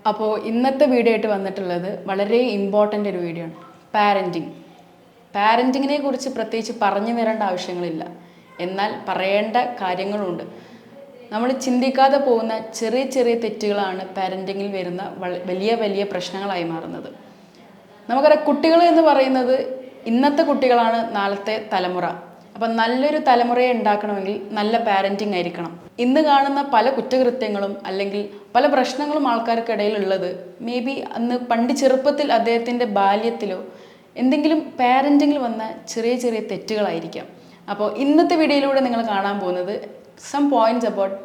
അപ്പോൾ ഇന്നത്തെ വീഡിയോ ആയിട്ട് വന്നിട്ടുള്ളത് വളരെ ഇമ്പോർട്ടൻ്റ് ഒരു വീഡിയോ ആണ്. പാരൻറ്റിങ്ങിനെ കുറിച്ച് പ്രത്യേകിച്ച് പറഞ്ഞു വരേണ്ട ആവശ്യങ്ങളില്ല, എന്നാൽ പറയേണ്ട കാര്യങ്ങളുണ്ട്. നമ്മൾ ചിന്തിക്കാതെ പോകുന്ന ചെറിയ ചെറിയ തെറ്റുകളാണ് പാരൻറ്റിങ്ങിൽ വരുന്ന വലിയ വലിയ പ്രശ്നങ്ങളായി മാറുന്നത്. നമുക്കറിയാം, കുട്ടികൾ എന്ന് പറയുന്നത് ഇന്നത്തെ കുട്ടികളാണ് നാളത്തെ തലമുറ. അപ്പം നല്ലൊരു തലമുറയെ ഉണ്ടാക്കണമെങ്കിൽ നല്ല പാരൻറ്റിങ് ആയിരിക്കണം. ഇന്ന് കാണുന്ന പല കുറ്റകൃത്യങ്ങളും അല്ലെങ്കിൽ പല പ്രശ്നങ്ങളും ആൾക്കാർക്കിടയിലുള്ളത് പണ്ട് ചെറുപ്പത്തിൽ അദ്ദേഹത്തിൻ്റെ ബാല്യത്തിലോ എന്തെങ്കിലും പാരൻറ്റിങ്ങിൽ വന്ന ചെറിയ ചെറിയ തെറ്റുകളായിരിക്കാം. അപ്പോൾ ഇന്നത്തെ വീഡിയോയിലൂടെ നിങ്ങൾ കാണാൻ പോകുന്നത് സം പോയിന്റ്സ് അബൌട്ട്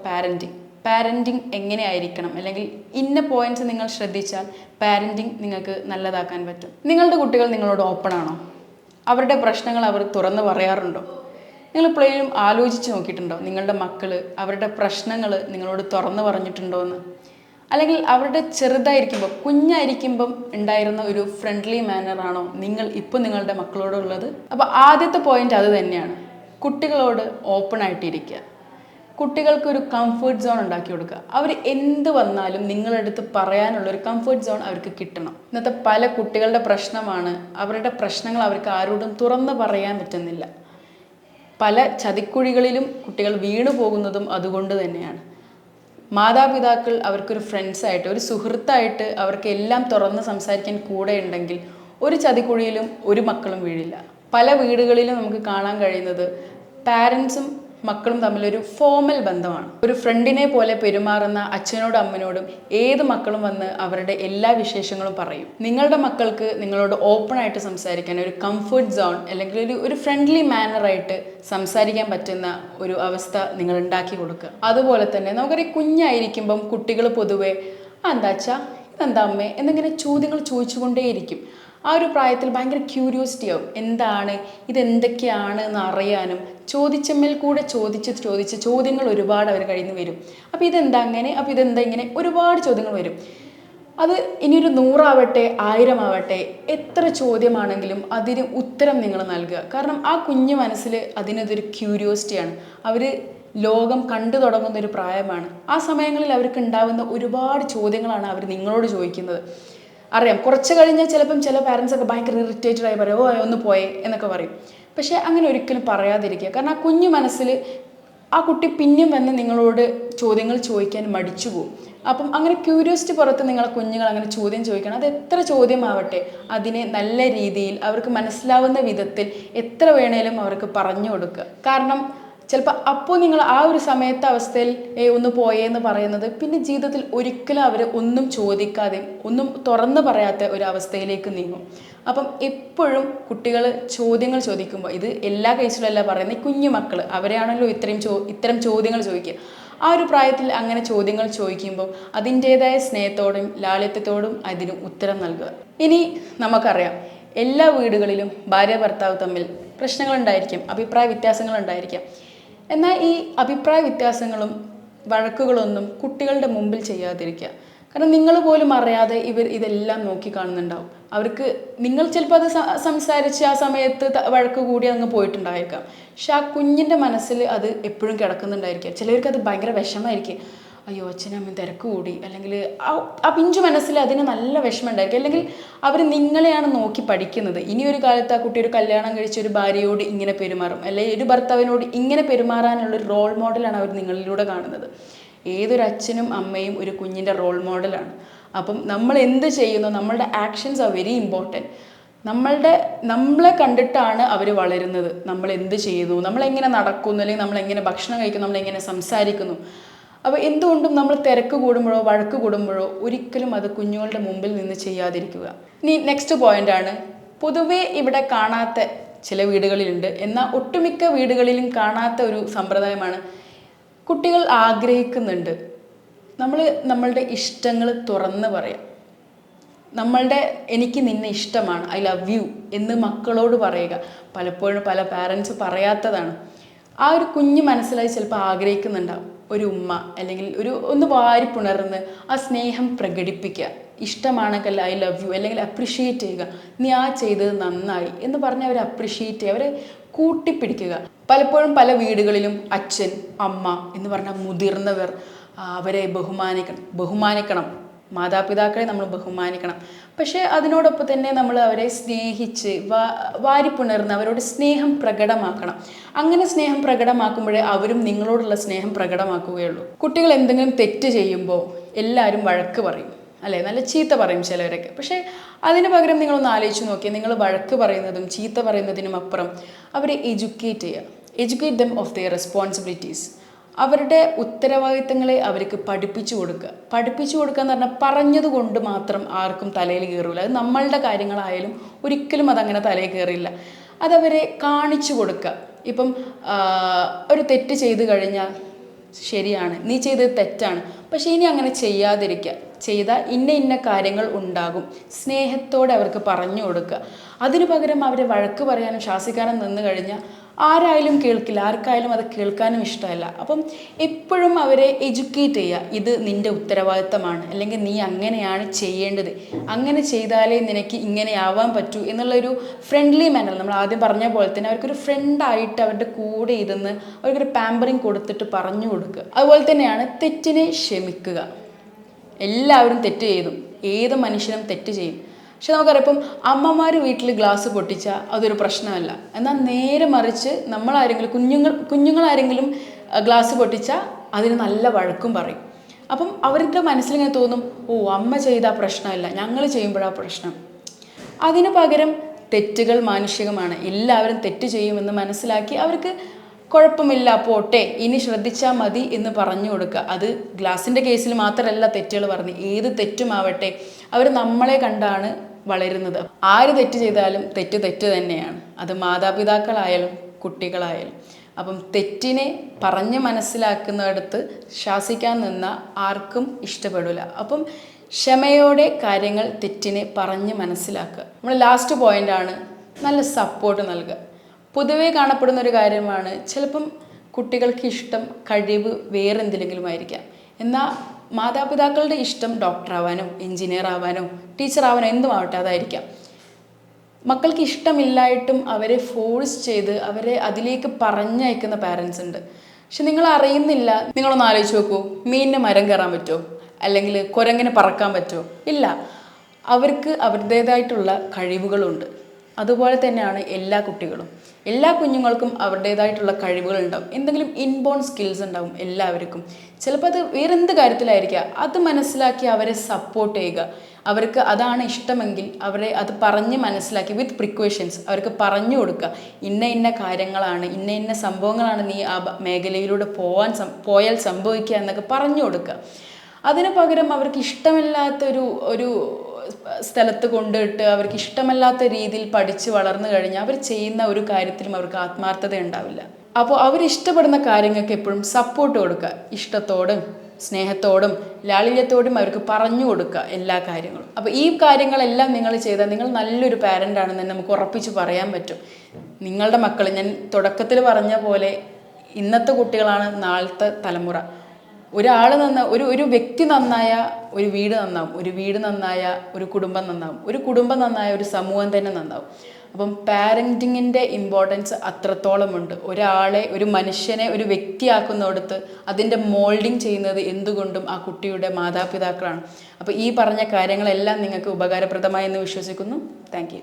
പാരൻറ്റിങ് എങ്ങനെയായിരിക്കണം, അല്ലെങ്കിൽ ഇന്ന പോയിന്റ്സ് നിങ്ങൾ ശ്രദ്ധിച്ചാൽ പാരൻറ്റിങ് നിങ്ങൾക്ക് നല്ലതാക്കാൻ പറ്റും. നിങ്ങളുടെ കുട്ടികൾ നിങ്ങളോട് ഓപ്പൺ ആണോ? അവരുടെ പ്രശ്നങ്ങൾ അവർ തുറന്ന് പറയാറുണ്ടോ? നിങ്ങൾ എപ്പോഴേലും ആലോചിച്ച് നോക്കിയിട്ടുണ്ടോ നിങ്ങളുടെ മക്കൾ അവരുടെ പ്രശ്നങ്ങൾ നിങ്ങളോട് തുറന്ന് പറഞ്ഞിട്ടുണ്ടോ എന്ന്? അല്ലെങ്കിൽ അവരുടെ ചെറുതായിരിക്കുമ്പോൾ, കുഞ്ഞായിരിക്കുമ്പം ഉണ്ടായിരുന്ന ഒരു ഫ്രണ്ട്ലി മാനറാണോ ഇപ്പോൾ നിങ്ങളുടെ മക്കളോടുള്ളത്? അപ്പോൾ ആദ്യത്തെ പോയിന്റ് അത് തന്നെയാണ്, കുട്ടികളോട് ഓപ്പൺ ആയിട്ടിരിക്കുക. കുട്ടികൾക്കൊരു കംഫർട്ട് സോൺ ഉണ്ടാക്കി കൊടുക്കുക. അവർ എന്ത് വന്നാലും നിങ്ങളടുത്ത് പറയാനുള്ളൊരു കംഫർട്ട് സോൺ അവർക്ക് കിട്ടണം. ഇന്നത്തെ പല കുട്ടികളുടെ പ്രശ്നമാണ് അവരുടെ പ്രശ്നങ്ങൾ അവർക്ക് ആരോടും തുറന്ന് പറയാൻ പറ്റുന്നില്ല. പല ചതിക്കുഴികളിലും കുട്ടികൾ വീണു പോകുന്നതും അതുകൊണ്ട് തന്നെയാണ്. മാതാപിതാക്കൾ അവർക്കൊരു ഫ്രണ്ട്സായിട്ട്, ഒരു സുഹൃത്തായിട്ട് അവർക്ക് എല്ലാം തുറന്ന് സംസാരിക്കാൻ കൂടെ ഉണ്ടെങ്കിൽ ഒരു ചതിക്കുഴിയിലും ഒരു മക്കളും വീഴില്ല. പല വീടുകളിലും നമുക്ക് കാണാൻ കഴിയുന്നത് പാരൻസും മക്കളും തമ്മിലൊരു ഫോമൽ ബന്ധമാണ്. ഒരു ഫ്രണ്ടിനെ പോലെ പെരുമാറുന്ന അച്ഛനോടും അമ്മനോടും ഏത് മക്കളും വന്ന് അവരുടെ എല്ലാ വിശേഷങ്ങളും പറയും. നിങ്ങളുടെ മക്കൾക്ക് നിങ്ങളോട് ഓപ്പൺ ആയിട്ട് സംസാരിക്കാൻ ഒരു കംഫർട്ട് സോൺ അല്ലെങ്കിൽ ഒരു ഫ്രണ്ട്ലി മാനറായിട്ട് സംസാരിക്കാൻ പറ്റുന്ന ഒരു അവസ്ഥ നിങ്ങൾ ഉണ്ടാക്കി കൊടുക്കുക. അതുപോലെ തന്നെ നമുക്കറിയാം, കുഞ്ഞായിരിക്കുമ്പം കുട്ടികൾ പൊതുവെ എന്താച്ചാ ഇതെന്താ അമ്മേ എന്നിങ്ങനെ ചോദ്യങ്ങൾ ചോദിച്ചുകൊണ്ടേയിരിക്കും. ആ ഒരു പ്രായത്തിൽ ഭയങ്കര ക്യൂരിയോസിറ്റി ആവും, എന്താണ് ഇതെന്തൊക്കെയാണ് എന്ന് അറിയാനും. ചോദിച്ചമ്മേൽ കൂടെ ചോദിച്ച് ചോദ്യങ്ങൾ ഒരുപാട് അവർ കഴിഞ്ഞ് വരും. അപ്പോൾ ഇതെന്താ അങ്ങനെ, അപ്പോൾ ഇതെന്താ ഇങ്ങനെ, ഒരുപാട് ചോദ്യങ്ങൾ വരും. അത് ഇനിയൊരു 100 ആവട്ടെ 1000 ആവട്ടെ, എത്ര ചോദ്യമാണെങ്കിലും അതിന് ഉത്തരം നിങ്ങൾ നൽകുക. കാരണം ആ കുഞ്ഞു മനസ്സിൽ അതിനതൊരു ക്യൂരിയോസിറ്റിയാണ്. അവർ ലോകം കണ്ടു തുടങ്ങുന്ന ഒരു പ്രായമാണ്. ആ സമയങ്ങളിൽ അവർക്ക് ഉണ്ടാകുന്ന ഒരുപാട് ചോദ്യങ്ങളാണ് അവർ നിങ്ങളോട് ചോദിക്കുന്നത്. അറിയാം, കുറച്ച് കഴിഞ്ഞാൽ ചിലപ്പം ചില പാരൻസൊക്കെ ഭയങ്കര ഇറിറ്റേറ്റഡ് ആയി പറയും, ഒന്ന് പോയേ എന്നൊക്കെ പറയും. പക്ഷേ അങ്ങനെ ഒരിക്കലും പറയാതിരിക്കുക. കാരണം ആ കുഞ്ഞു മനസ്സിൽ ആ കുട്ടി പിന്നെയും വന്ന് നിങ്ങളോട് ചോദ്യങ്ങൾ ചോദിക്കാൻ മടിച്ചു പോകും. അപ്പം അങ്ങനെ ക്യൂരിയോസിറ്റി പുറത്ത് നിങ്ങളെ കുഞ്ഞുങ്ങൾ അങ്ങനെ ചോദ്യം ചോദിക്കണം. അത് എത്ര ചോദ്യമാവട്ടെ അതിനെ നല്ല രീതിയിൽ അവർക്ക് മനസ്സിലാവുന്ന വിധത്തിൽ എത്ര വേണേലും അവർക്ക് പറഞ്ഞു കൊടുക്കുക. കാരണം ചിലപ്പോൾ അപ്പോൾ നിങ്ങൾ ആ ഒരു സമയത്തെ അവസ്ഥയിൽ ഒന്ന് പോയേന്ന് പറയുന്നത് പിന്നെ ജീവിതത്തിൽ ഒരിക്കലും അവർ ഒന്നും ചോദിക്കാതെ ഒന്നും തുറന്നു പറയാത്ത ഒരു അവസ്ഥയിലേക്ക് നീങ്ങും. അപ്പം എപ്പോഴും കുട്ടികൾ ചോദ്യങ്ങൾ ചോദിക്കുമ്പോൾ, ഇത് എല്ലാ കേസിലല്ല പറയുന്നത്, കുഞ്ഞു മക്കൾ അവരെയാണല്ലോ ഇത്തരം ചോദ്യങ്ങൾ ചോദിക്കുക. ആ ഒരു പ്രായത്തിൽ അങ്ങനെ ചോദ്യങ്ങൾ ചോദിക്കുമ്പോൾ അതിൻ്റേതായ സ്നേഹത്തോടും ലാളിത്യത്തോടും അതിന് ഉത്തരം നൽകുക. ഇനി നമുക്കറിയാം, എല്ലാ വീടുകളിലും ഭാര്യ ഭർത്താവ് തമ്മിൽ പ്രശ്നങ്ങളുണ്ടായിരിക്കും, അഭിപ്രായ വ്യത്യാസങ്ങളുണ്ടായിരിക്കാം. എന്നാൽ ഈ അഭിപ്രായ വ്യത്യാസങ്ങളും വഴക്കുകളൊന്നും കുട്ടികളുടെ മുമ്പിൽ ചെയ്യാതിരിക്കുക. കാരണം നിങ്ങൾ പോലും അറിയാതെ ഇതെല്ലാം നോക്കി കാണുന്നുണ്ടാവും. അവർക്ക് നിങ്ങൾ ചിലപ്പോൾ അത് സംസാരിച്ച് ആ സമയത്ത് വഴക്ക് കൂടി അങ്ങ് പോയിട്ടുണ്ടായിരിക്കാം. പക്ഷെ ആ കുഞ്ഞിൻ്റെ മനസ്സിൽ അത് എപ്പോഴും കിടക്കുന്നുണ്ടായിരിക്കാം. ചിലവർക്ക് അത് ഭയങ്കര വിഷമമായിരിക്കും. അയ്യോ അച്ഛനും അമ്മയും തിരക്ക് കൂടി, അല്ലെങ്കിൽ ആ പിഞ്ചു മനസ്സിൽ അതിന് നല്ല വിഷമം ഉണ്ടായിരിക്കും. അല്ലെങ്കിൽ അവർ നിങ്ങളെയാണ് നോക്കി പഠിക്കുന്നത്. ഇനിയൊരു കാലത്ത് ആ കുട്ടി ഒരു കല്യാണം കഴിച്ച ഒരു ഭാര്യയോട് ഇങ്ങനെ പെരുമാറും, അല്ലെങ്കിൽ ഒരു ഭർത്താവിനോട് ഇങ്ങനെ പെരുമാറാനുള്ളൊരു റോൾ മോഡലാണ് അവർ നിങ്ങളിലൂടെ കാണുന്നത്. ഏതൊരു അച്ഛനും അമ്മയും ഒരു കുഞ്ഞിൻ്റെ റോൾ മോഡലാണ്. അപ്പം നമ്മൾ എന്ത് ചെയ്യുന്നു, നമ്മളുടെ ആക്ഷൻസ് ആർ വെരി ഇമ്പോർട്ടൻറ്റ്. നമ്മളെ കണ്ടിട്ടാണ് അവർ വളരുന്നത്. നമ്മൾ എന്ത് ചെയ്യുന്നു, നമ്മളെങ്ങനെ നടക്കുന്നു, അല്ലെങ്കിൽ നമ്മളെങ്ങനെ ഭക്ഷണം കഴിക്കുന്നു, നമ്മളെങ്ങനെ സംസാരിക്കുന്നു. അപ്പോൾ എന്തുകൊണ്ടും നമ്മൾ തിരക്ക് കൂടുമ്പോഴോ വഴക്ക് കൂടുമ്പോഴോ ഒരിക്കലും അത് കുഞ്ഞുങ്ങളുടെ മുമ്പിൽ നിന്ന് ചെയ്യാതിരിക്കുക. ഇനി നെക്സ്റ്റ് പോയിൻ്റാണ്, പൊതുവേ ഇവിടെ കാണാത്ത ചില വീടുകളിലുണ്ട്, എന്നാൽ ഒട്ടുമിക്ക വീടുകളിലും കാണാത്ത ഒരു സമ്പ്രദായമാണ്. കുട്ടികൾ ആഗ്രഹിക്കുന്നുണ്ട്, നമ്മളുടെ ഇഷ്ടങ്ങൾ തുറന്ന് പറയാം. എനിക്ക് നിന്നെ ഇഷ്ടമാണ്, ഐ ലവ് യു എന്ന് മക്കളോട് പറയുക. പലപ്പോഴും പല പാരൻസ് പറയാത്തതാണ്. ആ ഒരു കുഞ്ഞ് മനസ്സിലായി ചിലപ്പോൾ ആഗ്രഹിക്കുന്നുണ്ടാവും, ഒരു ഉമ്മ അല്ലെങ്കിൽ ഒന്ന് വാരിപ്പുണർന്ന് ആ സ്നേഹം പ്രകടിപ്പിക്കുക. ഇഷ്ടമാണെങ്കിൽ ഐ ലവ് യു, അല്ലെങ്കിൽ അപ്രിഷ്യേറ്റ് ചെയ്യുക, നീ ചെയ്തത് നന്നായി എന്ന് പറഞ്ഞ് അവരെ അപ്രിഷ്യേറ്റ് ചെയ്യുക, അവരെ കൂട്ടിപ്പിടിക്കുക. പലപ്പോഴും പല വീടുകളിലും അച്ഛൻ അമ്മ എന്ന് പറഞ്ഞാൽ മുതിർന്നവർ അവരെ ബഹുമാനിക്കണം. മാതാപിതാക്കളെ നമ്മൾ ബഹുമാനിക്കണം. പക്ഷേ അതിനോടൊപ്പം തന്നെ നമ്മൾ അവരെ സ്നേഹിച്ച് വാരിപ്പുണർന്ന് അവരോട് സ്നേഹം പ്രകടമാക്കണം. അങ്ങനെ സ്നേഹം പ്രകടമാക്കുമ്പോഴേ അവരും നിങ്ങളോടുള്ള സ്നേഹം പ്രകടമാക്കുകയുള്ളൂ. കുട്ടികൾ എന്തെങ്കിലും തെറ്റ് ചെയ്യുമ്പോൾ എല്ലാവരും വഴക്ക് പറയും, അല്ലേ? നല്ല ചീത്ത പറയും ചിലവരൊക്കെ. പക്ഷേ അതിന് പകരം നിങ്ങളൊന്ന് ആലോചിച്ച് നോക്കിയാൽ, നിങ്ങൾ വഴക്ക് പറയുന്നതും ചീത്ത പറയുന്നതിനും അപ്പുറം അവരെ educate dum of their responsibilities. അവരുടെ ഉത്തരവാദിത്തങ്ങളെ അവർക്ക് പഠിപ്പിച്ചു കൊടുക്കുക എന്ന് പറഞ്ഞാൽ പറഞ്ഞതുകൊണ്ട് മാത്രം ആർക്കും തലയിൽ കയറില്ല. അത് നമ്മളുടെ കാര്യങ്ങളായാലും ഒരിക്കലും അതങ്ങനെ തലയിൽ കയറില്ല. അതവരെ കാണിച്ചു കൊടുക്കുക. ഇപ്പം ഒരു തെറ്റ് ചെയ്തു കഴിഞ്ഞാൽ, ശരിയാണ്, നീ ചെയ്തത് തെറ്റാണ്, പക്ഷേ ഇനി അങ്ങനെ ചെയ്യാതിരിക്കുക, ചെയ്താൽ ഇന്ന കാര്യങ്ങൾ ഉണ്ടാകും, സ്നേഹത്തോടെ അവർക്ക് പറഞ്ഞു കൊടുക്കുക. അതിനു പകരം അവരെ വഴക്ക് പറയാനും ശാസിക്കാനും നിന്ന് കഴിഞ്ഞാൽ ആരായാലും കേൾക്കില്ല, ആർക്കായാലും അത് കേൾക്കാനും ഇഷ്ടമല്ല. അപ്പം എപ്പോഴും അവരെ എഡ്യൂക്കേറ്റ് ചെയ്യുക. ഇത് നിൻ്റെ ഉത്തരവാദിത്തമാണ്, അല്ലെങ്കിൽ നീ അങ്ങനെയാണ് ചെയ്യേണ്ടത്, അങ്ങനെ ചെയ്താലേ നിനക്ക് ഇങ്ങനെ ആവാൻ പറ്റൂ എന്നുള്ളൊരു ഫ്രണ്ട്ലി മാനർ, നമ്മൾ ആദ്യം പറഞ്ഞ പോലെ തന്നെ അവർക്കൊരു ഫ്രണ്ടായിട്ട് അവരുടെ കൂടെ ഇരുന്ന് അവർക്കൊരു പാമ്പറിങ് കൊടുത്തിട്ട് പറഞ്ഞു കൊടുക്കുക. അതുപോലെ തന്നെയാണ് തെറ്റിനെ ക്ഷമിക്കുക. എല്ലാവരും തെറ്റ് ചെയ്തു, ഏത് മനുഷ്യനും തെറ്റ് ചെയ്യും. പക്ഷെ നമുക്കറിയാം, ഇപ്പം അമ്മമാർ വീട്ടിൽ ഗ്ലാസ് പൊട്ടിച്ചാൽ അതൊരു പ്രശ്നമല്ല. എന്നാൽ നേരെ മറിച്ച് നമ്മളാരെങ്കിലും കുഞ്ഞുങ്ങളാരെങ്കിലും ഗ്ലാസ് പൊട്ടിച്ചാൽ അതിന് നല്ല വഴക്കും പറയും. അപ്പം അവരുടെ മനസ്സിലിങ്ങനെ തോന്നും, ഓ അമ്മ ചെയ്താൽ പ്രശ്നമില്ല, ഞങ്ങൾ ചെയ്യുമ്പോഴാണ് പ്രശ്നം. അതിന് പകരം തെറ്റുകൾ മാനുഷികമാണ്, എല്ലാവരും തെറ്റ് ചെയ്യുമെന്ന് മനസ്സിലാക്കി അവർക്ക് കുഴപ്പമില്ല, പോട്ടെ, ഇനി ശ്രദ്ധിച്ചാൽ മതി എന്ന് പറഞ്ഞു കൊടുക്കുക. അത് ഗ്ലാസിൻ്റെ കേസിൽ മാത്രമല്ല തെറ്റുകൾ പറഞ്ഞ്, ഏത് തെറ്റുമാവട്ടെ, അവർ നമ്മളെ കണ്ടാണ് വളരുന്നത്. ആര് തെറ്റ് ചെയ്താലും തെറ്റ് തന്നെയാണ്, അത് മാതാപിതാക്കളായാലും കുട്ടികളായാലും. അപ്പം തെറ്റിനെ പറഞ്ഞ് മനസ്സിലാക്കുന്നിടത്ത് ശാസിക്കാൻ നിന്ന ആർക്കും ഇഷ്ടപ്പെടില്ല. അപ്പം ക്ഷമയോടെ കാര്യങ്ങൾ തെറ്റിനെ പറഞ്ഞ് മനസ്സിലാക്കുക. നമ്മൾ ലാസ്റ്റ് പോയിൻ്റാണ് നല്ല സപ്പോർട്ട് നൽകുക. പൊതുവേ കാണപ്പെടുന്ന ഒരു കാര്യമാണ്, ചിലപ്പം കുട്ടികൾക്ക് ഇഷ്ടം കഴിവ് വേറെന്തെങ്കിലും ആയിരിക്കാം, എന്നാൽ മാതാപിതാക്കളുടെ ഇഷ്ടം ഡോക്ടറാവാനോ എൻജിനീയർ ആവാനോ ടീച്ചർ ആവാനോ എന്തുമാവട്ടെ അതായിരിക്കാം. മക്കൾക്ക് ഇഷ്ടമില്ലായിട്ടും അവരെ ഫോഴ്സ് ചെയ്ത് അവരെ അതിലേക്ക് പറഞ്ഞയക്കുന്ന പാരൻസ് ഉണ്ട്. പക്ഷെ നിങ്ങൾ അറിയുന്നില്ല. നിങ്ങളൊന്ന് ആലോചിച്ച് നോക്കൂ, മീനിന് മരം കയറാൻ പറ്റുമോ? അല്ലെങ്കിൽ കുരങ്ങിന് പറക്കാൻ പറ്റുമോ? ഇല്ല. അവർക്ക് അവരുടേതായിട്ടുള്ള കഴിവുകളുണ്ട്. അതുപോലെ തന്നെയാണ് എല്ലാ കുട്ടികളും. എല്ലാ കുഞ്ഞുങ്ങൾക്കും അവരുടേതായിട്ടുള്ള കഴിവുകളുണ്ടാവും, എന്തെങ്കിലും ഇൻബോൺ സ്കിൽസ് ഉണ്ടാവും എല്ലാവർക്കും. ചിലപ്പോൾ അത് വേറെന്ത് കാര്യത്തിലായിരിക്കുക. അത് മനസ്സിലാക്കി അവരെ സപ്പോർട്ട് ചെയ്യുക. അവർക്ക് അതാണ് ഇഷ്ടമെങ്കിൽ അവരെ അത് പറഞ്ഞ് മനസ്സിലാക്കി വിത്ത് പ്രിക്കോഷൻസ് അവർക്ക് പറഞ്ഞു കൊടുക്കുക. ഇന്ന കാര്യങ്ങളാണ്, ഇന്ന സംഭവങ്ങളാണ് നീ ആ മേഖലയിലൂടെ പോയാൽ സംഭവിക്കുക എന്നൊക്കെ പറഞ്ഞു കൊടുക്കുക. അതിന് പകരം അവർക്ക് ഇഷ്ടമില്ലാത്തൊരു സ്ഥലത്ത് കൊണ്ടിട്ട് അവർക്ക് ഇഷ്ടമല്ലാത്ത രീതിയിൽ പഠിച്ച് വളർന്നു കഴിഞ്ഞാൽ അവർ ചെയ്യുന്ന ഒരു കാര്യത്തിലും അവർക്ക് ആത്മാർത്ഥത ഉണ്ടാവില്ല. അപ്പോൾ അവരിഷ്ടപ്പെടുന്ന കാര്യങ്ങൾക്ക് എപ്പോഴും സപ്പോർട്ട് കൊടുക്കുക. ഇഷ്ടത്തോടും സ്നേഹത്തോടും ലാളിത്യത്തോടും അവർക്ക് പറഞ്ഞു കൊടുക്കുക എല്ലാ കാര്യങ്ങളും. അപ്പോൾ ഈ കാര്യങ്ങളെല്ലാം നിങ്ങൾ ചെയ്താൽ നിങ്ങൾ നല്ലൊരു പാരൻ്റ് ആണെന്ന് നമുക്ക് ഉറപ്പിച്ച് പറയാൻ പറ്റും. നിങ്ങളുടെ മക്കൾ, ഞാൻ തുടക്കത്തിൽ പറഞ്ഞ പോലെ, ഇന്നത്തെ കുട്ടികളാണ് നാളത്തെ തലമുറ. ഒരു വ്യക്തി നന്നായ ഒരു വീട് നന്നാവും, ഒരു വീട് നന്നായ ഒരു കുടുംബം നന്നാവും, ഒരു കുടുംബം നന്നായ ഒരു സമൂഹം തന്നെ നന്നാവും. അപ്പം പാരൻറ്റിങ്ങിൻ്റെ ഇമ്പോർട്ടൻസ് അത്രത്തോളമുണ്ട്. ഒരു മനുഷ്യനെ ഒരു വ്യക്തിയാക്കുന്നിടത്ത് അതിൻ്റെ മോൾഡിങ് ചെയ്യുന്നത് എന്തുകൊണ്ടും ആ കുട്ടിയുടെ മാതാപിതാക്കളാണ്. അപ്പോൾ ഈ പറഞ്ഞ കാര്യങ്ങളെല്ലാം നിങ്ങൾക്ക് ഉപകാരപ്രദമായി എന്ന് വിശ്വസിക്കുന്നു. Thank you.